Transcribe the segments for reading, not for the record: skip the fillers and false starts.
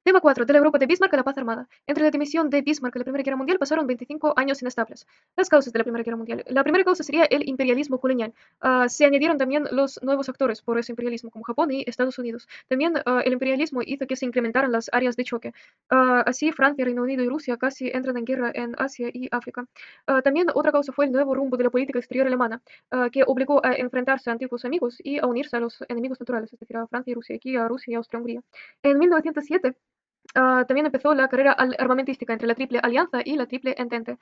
Tema 4. De la Europa de Bismarck a la paz armada. Entre la dimisión de Bismarck y la Primera Guerra Mundial pasaron 25 años inestables. Las causas de la Primera Guerra Mundial. La primera causa sería el imperialismo colonial. Se añadieron también los nuevos actores por ese imperialismo, como Japón y Estados Unidos. También el imperialismo hizo que se incrementaran las áreas de choque. Así, Francia, Reino Unido y Rusia casi entran en guerra en Asia y África. También otra causa fue el nuevo rumbo de la política exterior alemana, que obligó a enfrentarse a antiguos amigos y a unirse a los enemigos naturales, es decir, a Francia y Rusia, aquí a Rusia y Austria-Hungría. En 1907 también empezó la carrera armamentística entre la Triple Alianza y la Triple Entente.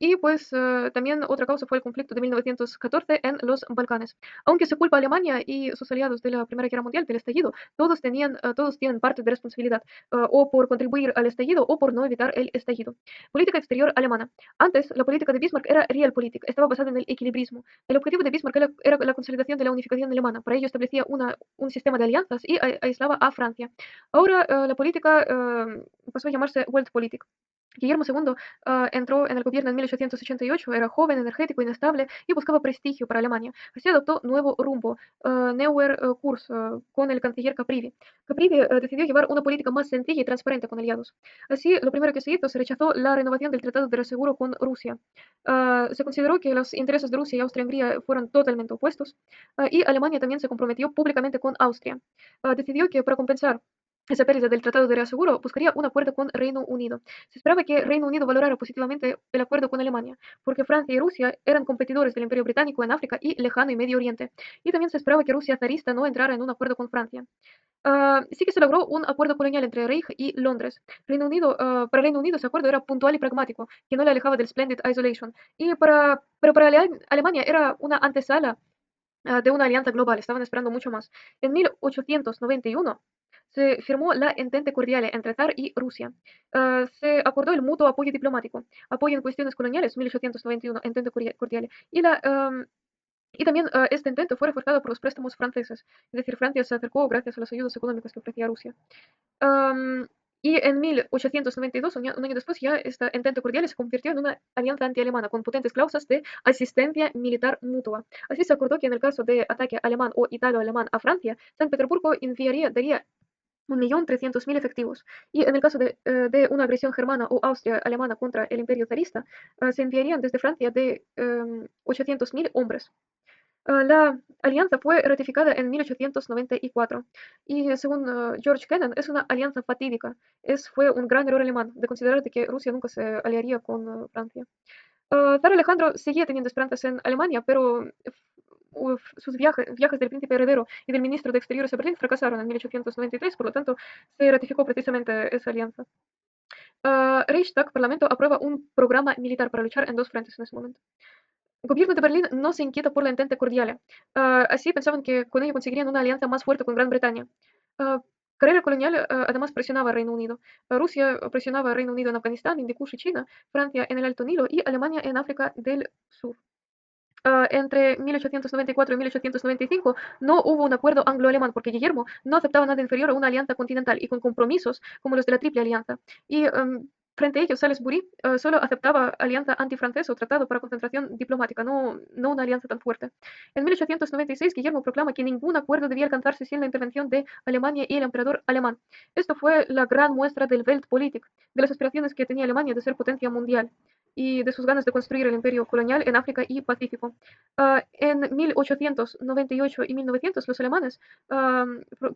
Y pues también otra causa fue el conflicto de 1914 en los Balcanes. Aunque se culpa a Alemania y sus aliados de la Primera Guerra Mundial del estallido, todos tienen parte de responsabilidad, o por contribuir al estallido o por no evitar el estallido. Política exterior alemana. Antes, la política de Bismarck era realpolitik, estaba basada en el equilibrismo. El objetivo de Bismarck era la consolidación de la unificación alemana. Para ello establecía un sistema de alianzas y aislaba a Francia. Ahora la política pasó a llamarse Weltpolitik. Guillermo II entró en el gobierno en 1888, era joven, energético, inestable y buscaba prestigio para Alemania. Así adoptó nuevo rumbo, Neuer Kurs, con el canciller Caprivi. Caprivi decidió llevar una política más sencilla y transparente con aliados. Así, lo primero que se hizo, se rechazó la renovación del Tratado de Reaseguro con Rusia. Se consideró que los intereses de Rusia y Austria-Hungría fueron totalmente opuestos, y Alemania también se comprometió públicamente con Austria. Decidió que para compensar esa pérdida del Tratado de Reaseguro buscaría un acuerdo con Reino Unido. Se esperaba que Reino Unido valorara positivamente el acuerdo con Alemania, porque Francia y Rusia eran competidores del Imperio Británico en África y Lejano y Medio Oriente. Y también se esperaba que Rusia zarista no entrara en un acuerdo con Francia. Sí que se logró un acuerdo colonial entre Reich y Londres. Para Reino Unido ese acuerdo era puntual y pragmático, que no le alejaba del Splendid Isolation. Pero para Alemania era una antesala de una alianza global, estaban esperando mucho más. En 1891 se firmó la Entente Cordiale entre Zar y Rusia. Se acordó el mutuo apoyo diplomático, apoyo en cuestiones coloniales, 1891, Entente Cordiale. Y también este intento fue reforzado por los préstamos franceses, es decir, Francia se acercó gracias a las ayudas económicas que ofrecía Rusia. Am, y en 1892, un año después, ya esta entente cordial se convirtió en una alianza antialemana con potentes cláusulas de asistencia militar mutua. Así se acordó que en el caso de ataque alemán o italo-alemán a Francia, San Petersburgo daría 1.300.000 efectivos. Y en el caso de una agresión germana o austria-alemana contra el imperio zarista, se enviarían desde Francia de 800.000 hombres. La alianza fue ratificada en 1894 y según George Kennan es una alianza fatídica. Fue un gran error alemán de considerar de que Rusia nunca se aliaría con Francia. Zar Alejandro seguía teniendo esperanzas en Alemania, pero sus viajes del príncipe heredero y del ministro de Exteriores a Berlín fracasaron en 1893, por lo tanto se ratificó precisamente esa alianza. Reichstag, Parlamento, aprueba un programa militar para luchar en dos frentes en ese momento. El gobierno de Berlín no se inquieta por la entente cordial. Así pensaban que con ello conseguirían una alianza más fuerte con Gran Bretaña. Ah, Carrera colonial además presionaba al Reino Unido. Rusia presionaba al Reino Unido en Afganistán, Hindu Kush y China, Francia en el Alto Nilo y Alemania en África del Sur. Entre 1894 y 1895 no hubo un acuerdo anglo-alemán porque Guillermo no aceptaba nada inferior a una alianza continental y con compromisos como los de la Triple Alianza. Y frente a ello, Salisbury solo aceptaba alianza antifrancesa o tratado para concentración diplomática, no una alianza tan fuerte. En 1896, Guillermo proclama que ningún acuerdo debía alcanzarse sin la intervención de Alemania y el emperador alemán. Esto fue la gran muestra del Weltpolitik, de las aspiraciones que tenía Alemania de ser potencia mundial y de sus ganas de construir el imperio colonial en África y Pacífico. En 1898 y 1900 los alemanes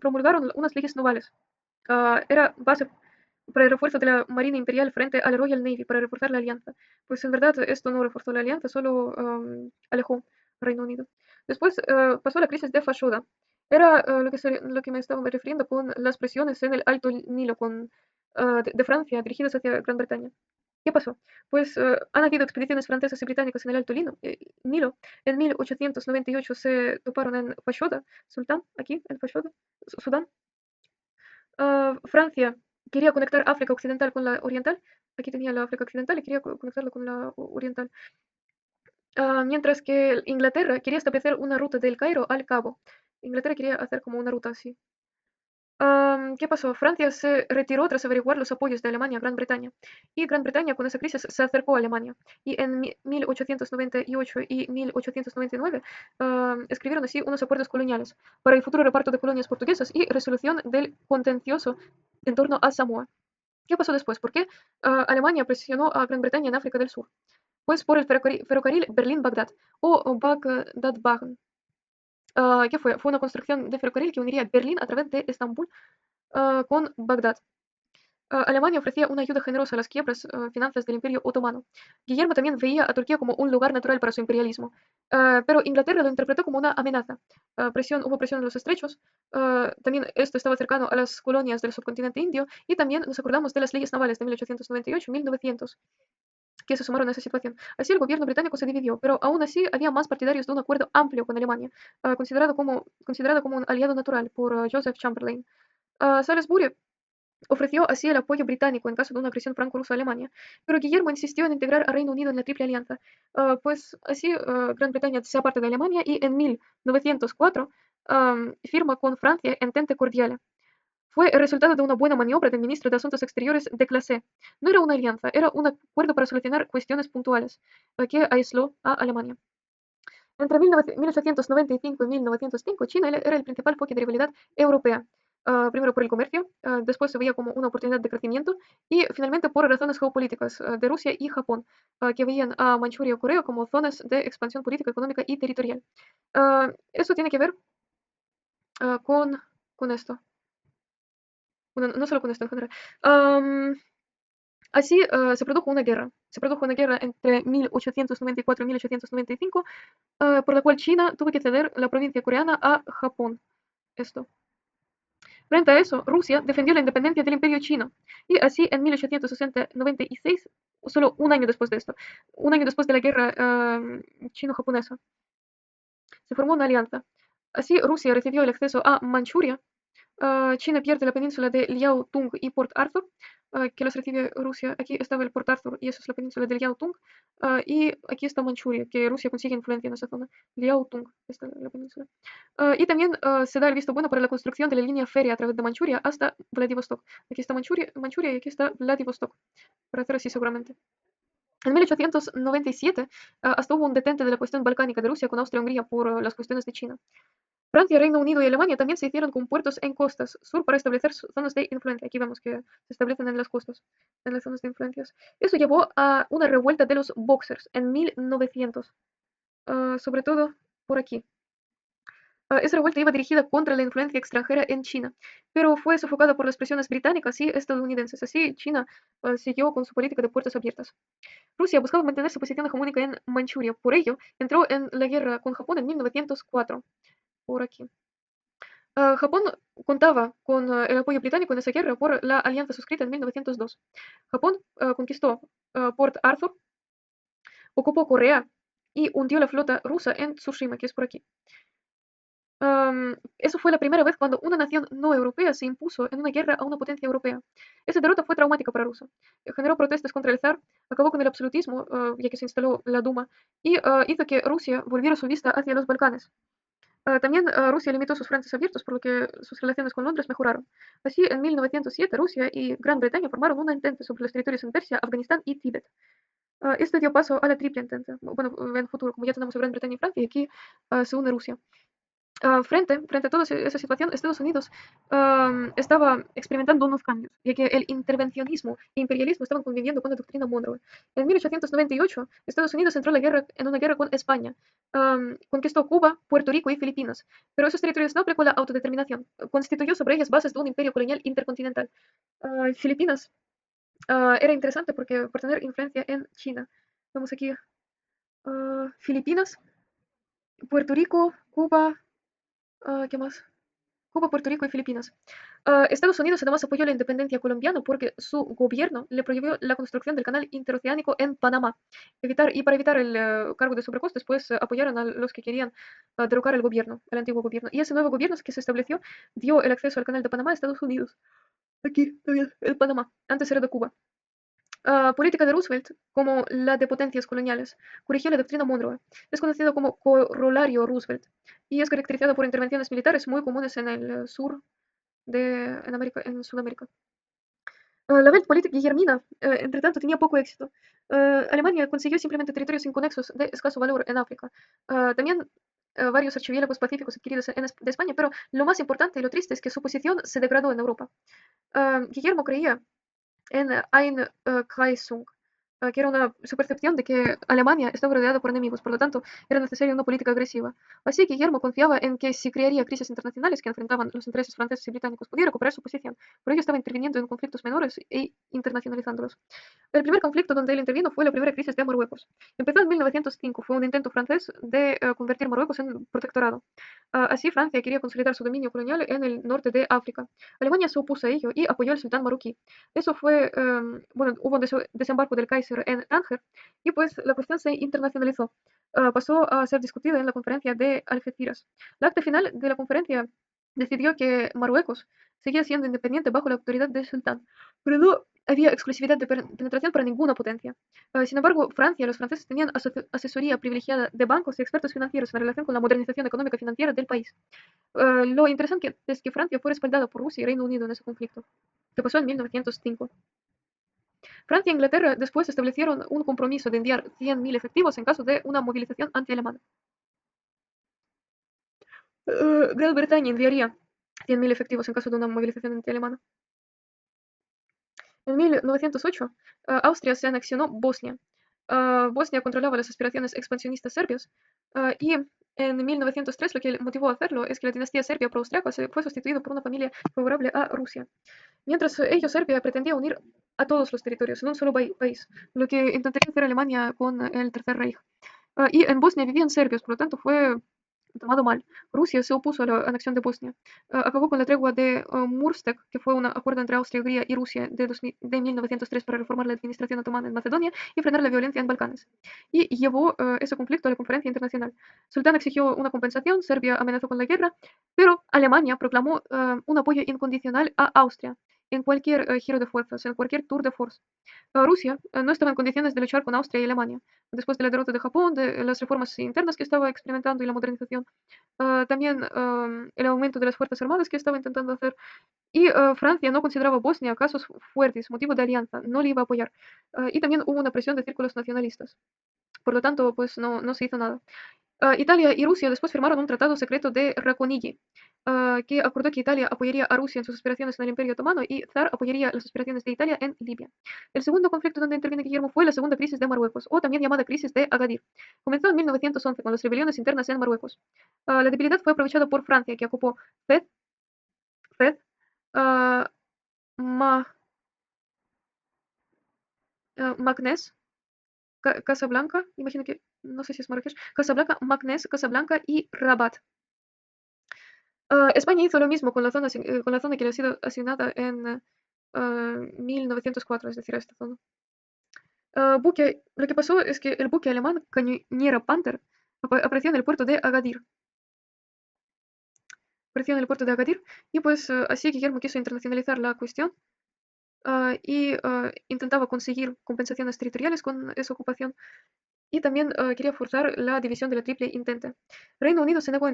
promulgaron unas leyes navales. Era base para el refuerzo de la Marina Imperial frente a la Royal Navy para reforzar la alianza. Pues en verdad esto no reforzó la alianza, solo alejó al Reino Unido. Después pasó la crisis de Fashoda. Era lo que me estaba refiriendo con las presiones en el Alto Nilo de Francia dirigidas hacia Gran Bretaña. ¿Qué pasó? Pues han habido expediciones francesas y británicas en el Alto Nilo. En 1898 se toparon en Fashoda, Sultán, aquí, en Fashoda, Sudán. Francia quería conectar África Occidental con la Oriental. Aquí tenía la África Occidental y quería conectarla con la Oriental. Mientras que Inglaterra quería establecer una ruta del Cairo al Cabo. Inglaterra quería hacer como una ruta así. ¿Qué pasó? Francia se retiró tras averiguar los apoyos de Alemania a Gran Bretaña. Y Gran Bretaña con esa crisis se acercó a Alemania. Y en 1898 y 1899 escribieron así unos acuerdos coloniales para el futuro reparto de colonias portuguesas y resolución del contencioso en torno a Samoa. ¿Qué pasó después? ¿Por qué Alemania presionó a Gran Bretaña en África del Sur? Pues por el ferrocarril Berlín-Bagdad o Bagdad-Bagen. ¿Qué fue? Fue una construcción de ferrocarril que uniría Berlín a través de Estambul con Bagdad. Alemania ofrecía una ayuda generosa a las quiebras finanzas del Imperio Otomano. Guillermo también veía a Turquía como un lugar natural para su imperialismo, pero Inglaterra lo interpretó como una amenaza. Hubo presión en los estrechos, también esto estaba cercano a las colonias del subcontinente indio y también nos acordamos de las leyes navales de 1898 y 1900 que se sumaron a esa situación. Así el gobierno británico se dividió, pero aún así había más partidarios de un acuerdo amplio con Alemania, considerado como un aliado natural por Joseph Chamberlain. Salisbury ofreció así el apoyo británico en caso de una agresión franco-rusa a Alemania, pero Guillermo insistió en integrar a Reino Unido en la Triple Alianza. Pues así Gran Bretaña se aparta de Alemania y en 1904 firma con Francia Entente Cordiale. Fue el resultado de una buena maniobra del ministro de Asuntos Exteriores de Clase. No era una alianza, era un acuerdo para solucionar cuestiones puntuales que aisló a Alemania. Entre 1895 y 1905, China era el principal foco de rivalidad europea. Primero por el comercio, después se veía como una oportunidad de crecimiento y finalmente por razones geopolíticas de Rusia y Japón, que veían a Manchuria y Corea como zonas de expansión política, económica y territorial. Eso tiene que ver con esto. Bueno, no solo con esto en general. Am, Así se produjo una guerra. Se produjo una guerra entre 1894 y 1895, por la cual China tuvo que ceder la provincia coreana a Japón. Esto. Frente a eso, Rusia defendió la independencia del Imperio Chino. Y así en 1896, solo un año después de esto, un año después de la guerra chino-japonesa, se formó una alianza. Así Rusia recibió el acceso a Manchuria. China pierde la península de Liaotung y Port Arthur, que los recibe Rusia. Aquí estaba el Port Arthur y eso es la península de Liaotung. Y aquí está Manchuria, que Rusia consigue influencia en esa zona. Liaotung, esta es la península. Y también se da el visto bueno para la construcción de la línea férrea a través de Manchuria hasta Vladivostok. Aquí está Manchuria y aquí está Vladivostok, para hacer así seguramente. En 1897 hasta hubo un detente de la cuestión balcánica de Rusia con Austria-Hungría por las cuestiones de China. Francia, Reino Unido y Alemania también se hicieron con puertos en costas sur para establecer zonas de influencia. Aquí vemos que se establecen en las costas, en las zonas de influencias. Eso llevó a una revuelta de los Boxers en 1900, sobre todo por aquí. Esa revuelta iba dirigida contra la influencia extranjera en China, pero fue sofocada por las presiones británicas y estadounidenses. Así, China siguió con su política de puertas abiertas. Rusia buscaba mantener su posición hegemónica en Manchuria, por ello entró en la guerra con Japón en 1904, por aquí. Japón contaba con el apoyo británico en esa guerra por la alianza suscrita en 1902. Japón conquistó Port Arthur, ocupó Corea y hundió la flota rusa en Tsushima, que es por aquí. Eso fue la primera vez cuando una nación no europea se impuso en una guerra a una potencia europea. Esa derrota fue traumática para Rusia. Generó protestas contra el zar, acabó con el absolutismo, ya que se instaló la Duma, y hizo que Rusia volviera su vista hacia los Balcanes. También Rusia limitó sus frentes abiertos, por lo que sus relaciones con Londres mejoraron. Así, en 1907, Rusia y Gran Bretaña formaron una entente sobre los territorios en Persia, Afganistán y Tíbet. Esto dio paso a la triple entente. Bueno, en el futuro, como ya tenemos a Gran Bretaña y Francia, y aquí se une Rusia. Frente a toda esa situación, Estados Unidos estaba experimentando unos cambios, ya que el intervencionismo e imperialismo estaban conviviendo con la doctrina Monroe. En 1898, Estados Unidos entró en una guerra con España. Conquistó Cuba, Puerto Rico y Filipinas, pero esos territorios no aplicó la autodeterminación. Constituyó sobre ellas bases de un imperio colonial intercontinental. Filipinas era interesante porque por tener influencia en China. Vamos aquí. Filipinas, Puerto Rico, Cuba, ¿qué más? Cuba, Puerto Rico y Filipinas. Estados Unidos además apoyó la independencia colombiana porque su gobierno le prohibió la construcción del canal interoceánico en Panamá. Para evitar el cargo de sobrecostes, pues apoyaron a los que querían derrocar el gobierno, el antiguo gobierno. Y ese nuevo gobierno que se estableció dio el acceso al canal de Panamá a Estados Unidos. Aquí, también, el Panamá. Antes era de Cuba. Política de Roosevelt, como la de potencias coloniales, corrigió la doctrina Monroe. Es conocido como corolario Roosevelt y es caracterizado por intervenciones militares muy comunes en el sur en Sudamérica. La Weltpolitik guillermina, entre tanto, tenía poco éxito. Alemania consiguió simplemente territorios inconexos de escaso valor en África. También varios archipiélagos pacíficos adquiridos de España, pero lo más importante y lo triste es que su posición se degradó en Europa. Guillermo creía en Einkreisung, que era su percepción de que Alemania estaba rodeada por enemigos, por lo tanto era necesaria una política agresiva. Así que Guillermo confiaba en que si crearía crisis internacionales que enfrentaban los intereses franceses y británicos, podía recuperar su posición. Por ello estaba interviniendo en conflictos menores e internacionalizándolos. El primer conflicto donde él intervino fue la primera crisis de Marruecos. Empezó en 1905, fue un intento francés de convertir Marruecos en protectorado. Así Francia quería consolidar su dominio colonial en el norte de África. Alemania se opuso a ello y apoyó al sultán marroquí. Eso fue, bueno, hubo un desembarco del Kaiser en Tánger y pues la cuestión se internacionalizó. Pasó a ser discutida en la conferencia de Algeciras. La acta final de la conferencia decidió que Marruecos seguía siendo independiente bajo la autoridad del sultán, pero no había exclusividad de penetración para ninguna potencia. Sin embargo, los franceses tenían asesoría privilegiada de bancos y expertos financieros en relación con la modernización económica y financiera del país. Lo interesante es que Francia fue respaldada por Rusia y Reino Unido en ese conflicto, que pasó en 1905. Francia e Inglaterra después establecieron un compromiso de enviar 100.000 efectivos en caso de una movilización anti-alemana. Gran Bretaña enviaría 100.000 efectivos en caso de una movilización anti-alemana. En 1908, Austria se anexionó Bosnia. Bosnia controlaba las aspiraciones expansionistas serbias y en 1903 lo que motivó a hacerlo es que la dinastía serbia pro-austriaca fue sustituida por una familia favorable a Rusia. Mientras Serbia pretendía unir a todos los territorios en un solo país, lo que intentaría hacer Alemania con el Tercer Reich. Y en Bosnia vivían serbios, por lo tanto fue tomado mal. Rusia se opuso a la anexión de Bosnia. Acabó con la tregua de Murstek, que fue un acuerdo entre Austria, Hungría y Rusia de 1903 para reformar la administración otomana en Macedonia y frenar la violencia en Balcanes. Y llevó ese conflicto a la conferencia internacional. Sultán exigió una compensación, Serbia amenazó con la guerra, pero Alemania proclamó un apoyo incondicional a Austria en cualquier giro de fuerzas, en cualquier tour de force. Rusia no estaba en condiciones de luchar con Austria y Alemania después de la derrota de Japón, de las reformas internas que estaba experimentando y la modernización, también el aumento de las fuerzas armadas que estaba intentando hacer. Y Francia no consideraba Bosnia casos fuertes, motivo de alianza, no le iba a apoyar. Y también hubo una presión de círculos nacionalistas. Por lo tanto, pues no se hizo nada. Italia y Rusia después firmaron un tratado secreto de Racconigi, que acordó que Italia apoyaría a Rusia en sus aspiraciones en el Imperio Otomano y Zar apoyaría las aspiraciones de Italia en Libia. El segundo conflicto donde interviene Guillermo fue la segunda crisis de Marruecos, o también llamada crisis de Agadir. Comenzó en 1911 con las rebeliones internas en Marruecos. La debilidad fue aprovechada por Francia, que ocupó Fez, Fez, ah, Ma- Magnes, Casablanca, imagino que, no sé si es Marrakech, Casablanca, Magnes, Casablanca y Rabat. España hizo lo mismo con la zona que le ha sido asignada en 1904, es decir, esta zona. Lo que pasó es que el buque alemán cañonera Panther apareció en el puerto de Agadir. Apareció en el puerto de Agadir y pues así Guillermo quiso internacionalizar la cuestión y intentaba conseguir compensaciones territoriales con esa ocupación y también quería forzar la división de la Triple Entente. Reino Unido se negó a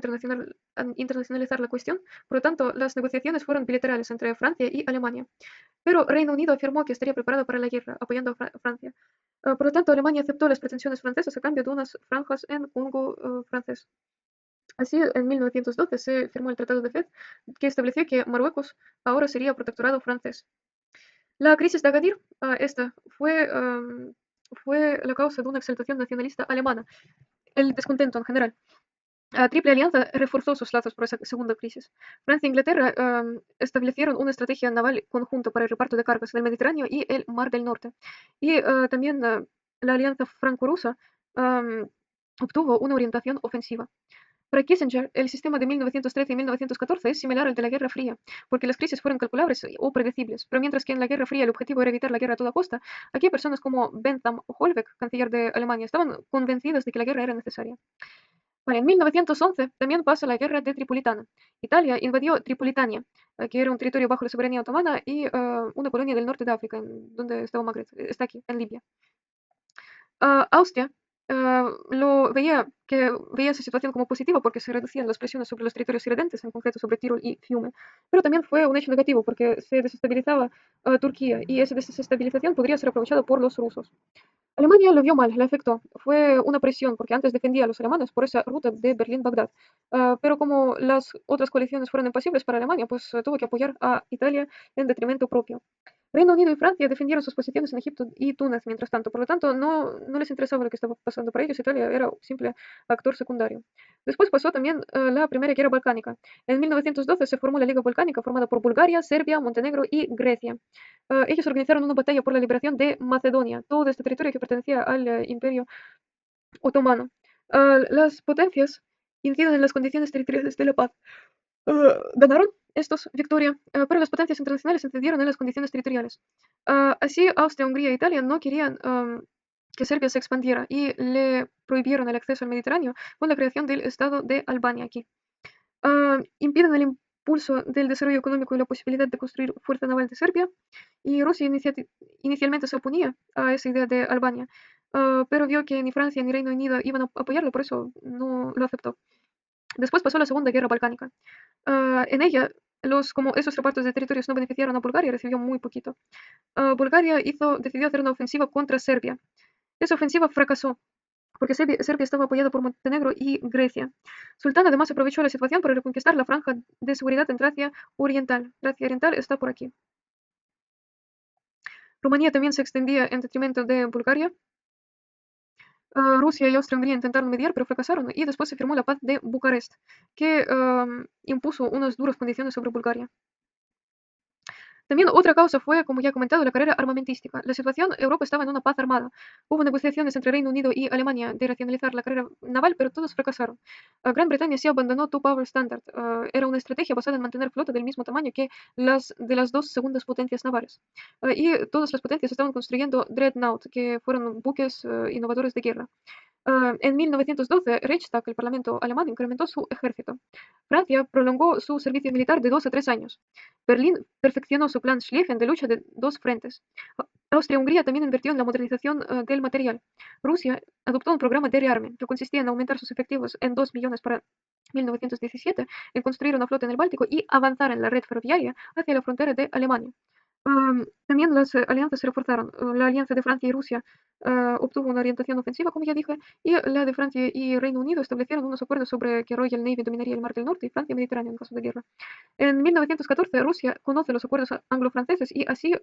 internacionalizar la cuestión, por lo tanto, las negociaciones fueron bilaterales entre Francia y Alemania. Pero Reino Unido afirmó que estaría preparado para la guerra, apoyando a Francia. Por lo tanto, Alemania aceptó las pretensiones francesas a cambio de unas franjas en Congo francés. Así, en 1912 se firmó el Tratado de Fez, que estableció que Marruecos ahora sería protectorado francés. La crisis de Agadir, esta fue la causa de una exaltación nacionalista alemana, el descontento en general. La Triple Alianza reforzó sus lazos por esa segunda crisis. Francia e Inglaterra establecieron una estrategia naval conjunta para el reparto de cargas en el Mediterráneo y el Mar del Norte. Y también la alianza franco-rusa obtuvo una orientación ofensiva. Para Kissinger, el sistema de 1913 y 1914 es similar al de la Guerra Fría, porque las crisis fueron calculables o predecibles, pero mientras que en la Guerra Fría el objetivo era evitar la guerra a toda costa, aquí personas como Bentham Hollweg, canciller de Alemania, estaban convencidas de que la guerra era necesaria. Vale, en 1911 también pasa la guerra de Tripolitania. Italia invadió Tripolitania, que era un territorio bajo la soberanía otomana y una colonia del norte de África, donde estaba Magreb, está aquí, en Libia. Austria lo veía que veía esa situación como positiva porque se reducían las presiones sobre los territorios irredentes, en concreto sobre Tirol y Fiume, pero también fue un hecho negativo porque se desestabilizaba Turquía y esa desestabilización podría ser aprovechada por los rusos. Alemania lo vio mal, le afectó. Fue una presión porque antes defendía a los alemanes por esa ruta de Berlín-Bagdad. Pero como las otras coaliciones fueron imposibles para Alemania, pues tuvo que apoyar a Italia en detrimento propio. Reino Unido y Francia defendieron sus posiciones en Egipto y Túnez mientras tanto, por lo tanto no les interesaba lo que estaba pasando para ellos, Italia era un simple actor secundario. Después pasó también la Primera Guerra Balcánica. En 1912 se formó la Liga Balcánica formada por Bulgaria, Serbia, Montenegro y Grecia. Ellos organizaron una batalla por la liberación de Macedonia, todo este territorio que pertenecía al Imperio Otomano. Las potencias inciden en las condiciones territoriales de la paz. Ganaron estos victoria, pero las potencias internacionales incidieron en las condiciones territoriales. Así, Austria, Hungría e Italia no querían que Serbia se expandiera y le prohibieron el acceso al Mediterráneo con la creación del Estado de Albania aquí. Impiden el impulso del desarrollo económico y la posibilidad de construir fuerza naval de Serbia, y Rusia inicialmente se oponía a esa idea de Albania, pero vio que ni Francia ni Reino Unido iban a apoyarlo, por eso no lo aceptó. Después pasó la Segunda Guerra Balcánica. En ella, como esos repartos de territorios no beneficiaron a Bulgaria, recibió muy poquito. Bulgaria decidió hacer una ofensiva contra Serbia. Esa ofensiva fracasó porque Serbia estaba apoyada por Montenegro y Grecia. Sultán además aprovechó la situación para reconquistar la franja de seguridad en Tracia Oriental. Tracia Oriental está por aquí. Rumanía también se extendía en detrimento de Bulgaria. Rusia y Austria-Hungría intentaron mediar, pero fracasaron, y después se firmó la paz de Bucarest, que impuso unas duras condiciones sobre Bulgaria. También otra causa fue, como ya he comentado, la carrera armamentística. La situación, Europa estaba en una paz armada. Hubo negociaciones entre Reino Unido y Alemania de racionalizar la carrera naval, pero todos fracasaron. Gran Bretaña sí abandonó Two Power Standard. Era una estrategia basada en mantener flota del mismo tamaño que las de las dos segundas potencias navales. Y todas las potencias estaban construyendo Dreadnought, que fueron buques innovadores de guerra. En 1912, Reichstag, el parlamento alemán, incrementó su ejército. Francia prolongó su servicio militar de 2 a 3 años. Berlín perfeccionó su plan Schlieffen de lucha de dos frentes. Austria-Hungría también invirtió en la modernización del material. Rusia adoptó un programa de rearme que consistía en aumentar sus efectivos en 2 millones para 1917, en construir una flota en el Báltico y avanzar en la red ferroviaria hacia la frontera de Alemania. También las alianzas se reforzaron. La alianza de Francia y Rusia obtuvo una orientación ofensiva, como ya dije, y la de Francia y Reino Unido establecieron unos acuerdos sobre que Royal Navy dominaría el Mar del Norte y Francia Mediterráneo en caso de guerra. En 1914, Rusia conoce los acuerdos anglo-franceses y así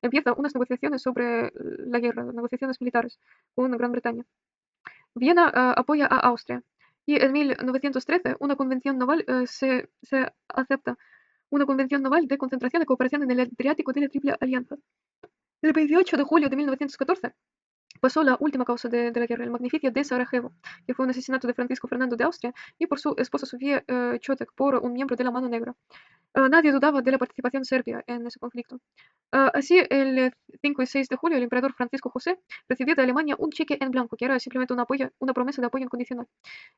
empieza unas negociaciones sobre la guerra, negociaciones militares con Gran Bretaña. Viena apoya a Austria y en 1913 una convención naval se acepta, una convención naval de concentración y cooperación en el Adriático de la Triple Alianza. El 28 de julio de 1914 pasó la última causa de la guerra, el magnificio de Sarajevo, que fue un asesinato de Francisco Fernando de Austria y por su esposa Sofía Chotek, por un miembro de la Mano Negra. Nadie dudaba de la participación serbia en ese conflicto. Así, el 5 y 6 de julio, el emperador Francisco José recibió de Alemania un cheque en blanco, que era simplemente una promesa de apoyo incondicional.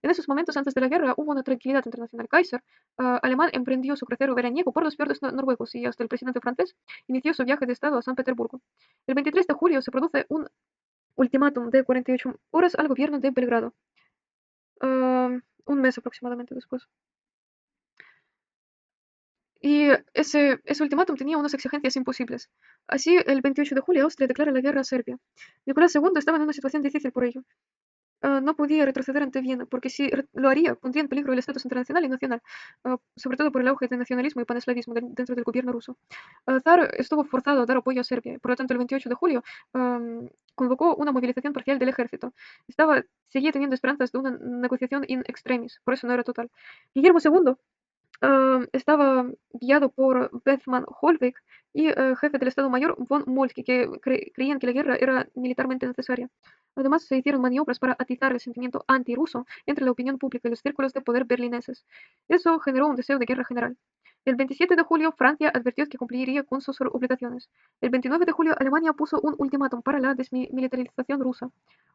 En esos momentos, antes de la guerra, hubo una tranquilidad internacional. Kaiser alemán emprendió su crucero veraniego por los fiordos noruegos y hasta el presidente francés inició su viaje de Estado a San Petersburgo. El 23 de julio se produce un ultimátum de 48 horas al gobierno de Belgrado. Un mes aproximadamente después. Y ese ultimátum tenía unas exigencias imposibles. Así, el 28 de julio, Austria declara la guerra a Serbia. Nicolás II estaba en una situación difícil por ello. No podía retroceder ante Viena, porque si lo haría, pondría en peligro el estatus internacional y nacional, sobre todo por el auge del nacionalismo y paneslavismo dentro del gobierno ruso. Zar estuvo forzado a dar apoyo a Serbia, por lo tanto, el 28 de julio convocó una movilización parcial del ejército. Seguía teniendo esperanzas de una negociación in extremis, por eso no era total. Guillermo II estaba guiado por Bethmann Hollweg y jefe del Estado Mayor von Moltke, que creían que la guerra era militarmente necesaria. Además, se hicieron maniobras para atizar el sentimiento antirruso entre la opinión pública y los círculos de poder berlineses. Eso generó un deseo de guerra general. El 27 de julio, Francia advirtió que cumpliría con sus obligaciones. El 29 de julio, Alemania puso un ultimátum para la desmilitarización rusa,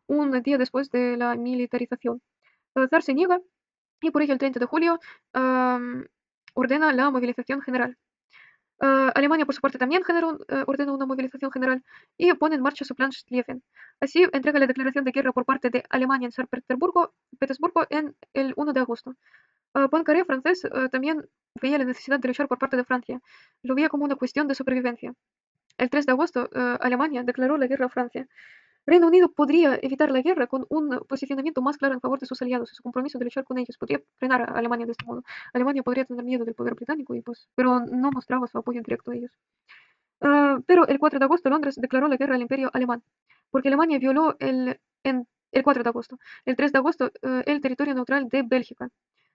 un día después de la militarización. El zar se niega y por ello el 30 de julio ordena la movilización general. Alemania, por su parte, también ordenó una movilización general y pone en marcha su plan Schlieffen. Así, entrega la declaración de guerra por parte de Alemania en San Petersburgo en el 1 de agosto. Poincaré, francés, también veía la necesidad de luchar por parte de Francia. Lo veía como una cuestión de supervivencia. El 3 de agosto, Alemania declaró la guerra a Francia. Reino Unido podría evitar la guerra con un posicionamiento más claro en favor de sus aliados y su compromiso de luchar con ellos. Podría frenar a Alemania de este modo. Alemania podría tener miedo del poder británico, pero no mostraba su apoyo directo a ellos. Pero el 4 de agosto Londres declaró la guerra al imperio alemán, porque Alemania violó el 4 de agosto, el 3 de agosto, el territorio neutral de Bélgica.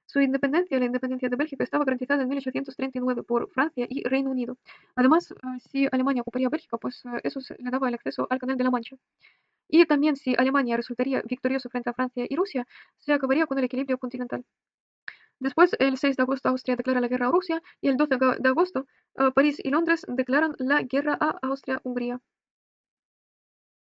Su independencia, la independencia de Bélgica, estaba garantizada en 1839 por Francia y Reino Unido. Además, si Alemania ocuparía Bélgica, pues eso le daba el acceso al Canal de la Mancha. Y también si Alemania resultaría victorioso frente a Francia y Rusia, se acabaría con el equilibrio continental. Después, el 6 de agosto, Austria declara la guerra a Rusia y el 12 de agosto, París y Londres declaran la guerra a Austria-Hungría.